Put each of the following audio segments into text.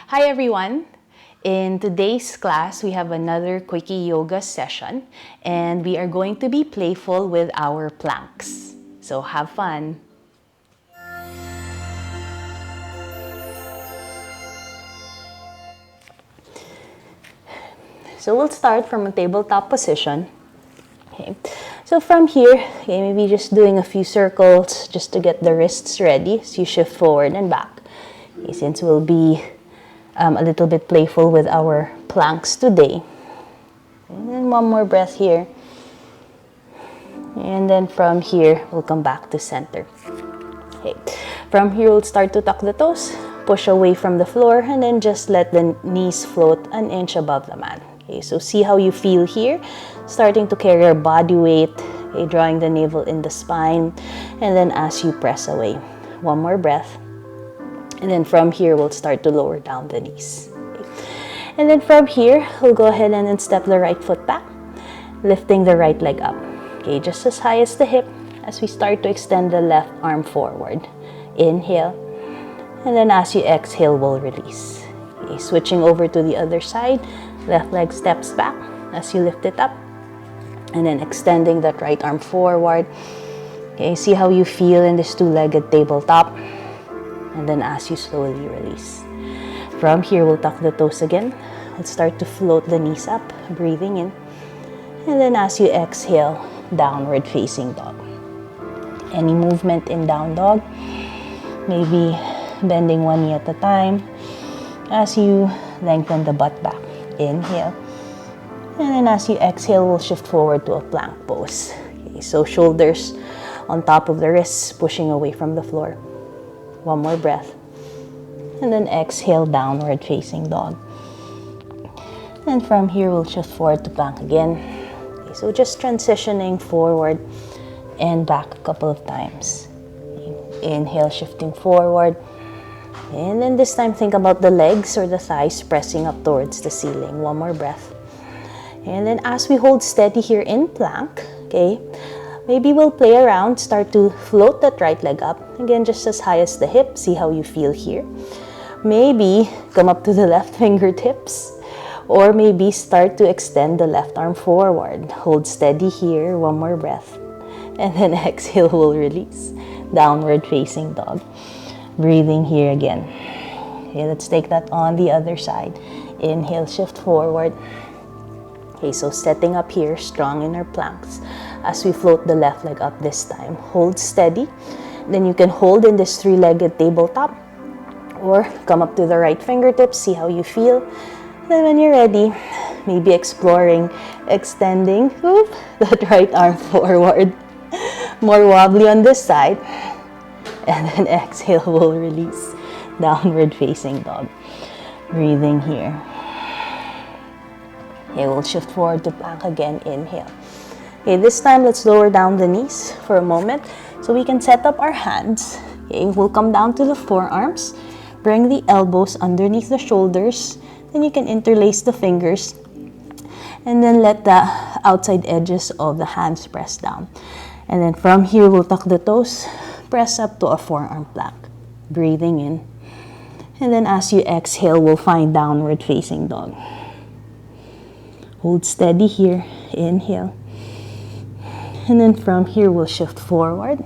Hi everyone! In today's class, we have another Quickie yoga session and we are going to be playful with our planks. So have fun! So we'll start from a tabletop position. Okay. So from here, maybe just doing a few circles just to get the wrists ready as you shift forward and back. Okay, since we'll be a little bit playful with our planks today. And then one more breath here. And then from here, we'll come back to center. Okay. From here, we'll start to tuck the toes, push away from the floor, and then just let the knees float an inch above the mat. Okay, so see how you feel here. Starting to carry your body weight, okay, drawing the navel in the spine, and then as you press away. One more breath. And then from here, we'll start to lower down the knees. Okay. And then from here, we'll go ahead and then step the right foot back, lifting the right leg up. Okay, just as high as the hip as we start to extend the left arm forward. Inhale. And then as you exhale, we'll release. Okay, switching over to the other side. Left leg steps back as you lift it up. And then extending that right arm forward. Okay, see how you feel in this two-legged tabletop. And then as you slowly release. From here, we'll tuck the toes again. We'll start to float the knees up, breathing in. And then as you exhale, downward facing dog. Any movement in down dog, maybe bending one knee at a time as you lengthen the butt back. Inhale. And then as you exhale, we'll shift forward to a plank pose. Okay, so shoulders on top of the wrists, pushing away from the floor. One more breath. And then exhale, downward facing dog. And from here, we'll shift forward to plank again. Okay, so just transitioning forward and back a couple of times. Okay, inhale, shifting forward. And then this time, think about the legs or the thighs pressing up towards the ceiling. One more breath. And then as we hold steady here in plank, okay, maybe we'll play around, start to float that right leg up. Again, just as high as the hip. See how you feel here. Maybe come up to the left fingertips. Or maybe start to extend the left arm forward. Hold steady here. One more breath. And then exhale, we'll release. Downward facing dog. Breathing here again. Okay, let's take that on the other side. Inhale, shift forward. Okay, so setting up here, strong in our planks. As we float the left leg up this time. Hold steady. Then you can hold in this three-legged tabletop. Or come up to the right fingertips, see how you feel. Then when you're ready, maybe exploring, extending, whoop, that right arm forward. More wobbly on this side. And then exhale, we'll release. Downward facing dog. Breathing here. Okay, we'll shift forward to plank again. Inhale. Okay, this time let's lower down the knees for a moment so we can set up our hands. Okay, we'll come down to the forearms. Bring the elbows underneath the shoulders. Then you can interlace the fingers. And then let the outside edges of the hands press down. And then from here, we'll tuck the toes. Press up to a forearm plank. Breathing in. And then as you exhale, we'll find downward facing dog. Hold steady here. Inhale. And then from here, we'll shift forward.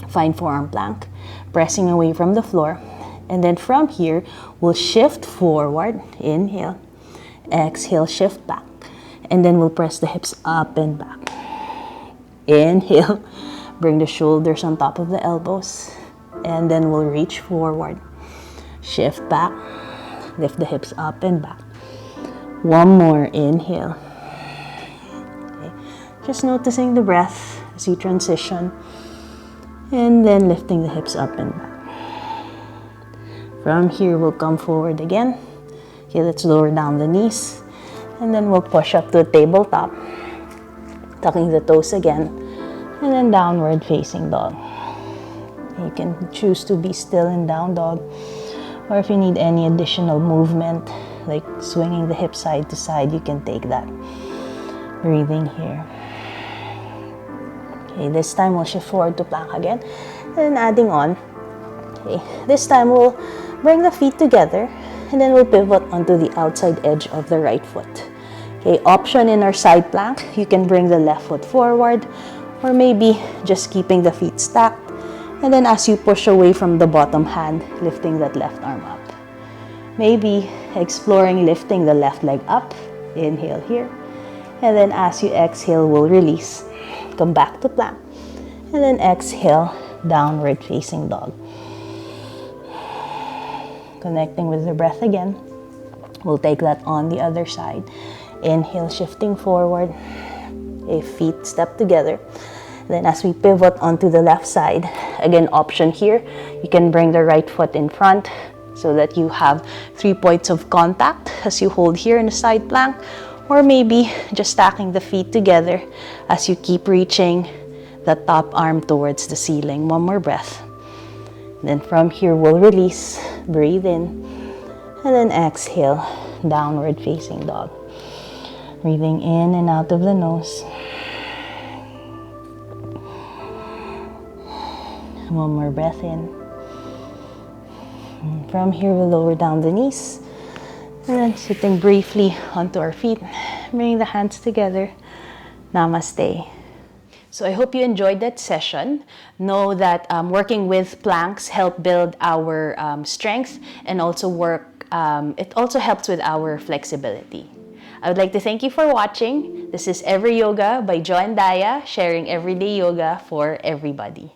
Find forearm plank. Pressing away from the floor. And then from here, we'll shift forward. Inhale. Exhale, shift back. And then we'll press the hips up and back. Inhale. Bring the shoulders on top of the elbows. And then we'll reach forward. Shift back. Lift the hips up and back. One more. Inhale. Okay. Just noticing the breath as you transition. And then lifting the hips up and back. From here, we'll come forward again. Okay, let's lower down the knees. And then we'll push up to a tabletop. Tucking the toes again. And then downward facing dog. You can choose to be still in down dog. Or if you need any additional movement, like swinging the hip side to side, you can take that. Breathing here. Okay, this time we'll shift forward to plank again. And then adding on. Okay, this time we'll bring the feet together and then we'll pivot onto the outside edge of the right foot. Okay, option in our side plank, you can bring the left foot forward, or maybe just keeping the feet stacked, and then as you push away from the bottom hand, lifting that left arm up. Maybe exploring lifting the left leg up, inhale here, and then as you exhale, we'll release, come back to plank, and then exhale, downward facing dog. Connecting with the breath again. We'll take that on the other side. Inhale, shifting forward. Okay, feet step together. Then as we pivot onto the left side, again, option here, you can bring the right foot in front so that you have 3 points of contact as you hold here in the side plank, or maybe just stacking the feet together as you keep reaching the top arm towards the ceiling. One more breath. Then from here, we'll release, breathe in, and then exhale, downward facing dog. Breathing in and out of the nose. One more breath in. And from here, we'll lower down the knees, and then sitting briefly onto our feet, bringing the hands together. Namaste. So I hope you enjoyed that session. Know that working with planks help build our strength, and also it also helps with our flexibility. I would like to thank you for watching. This is Every Yoga by Jo and Daya, sharing everyday yoga for everybody.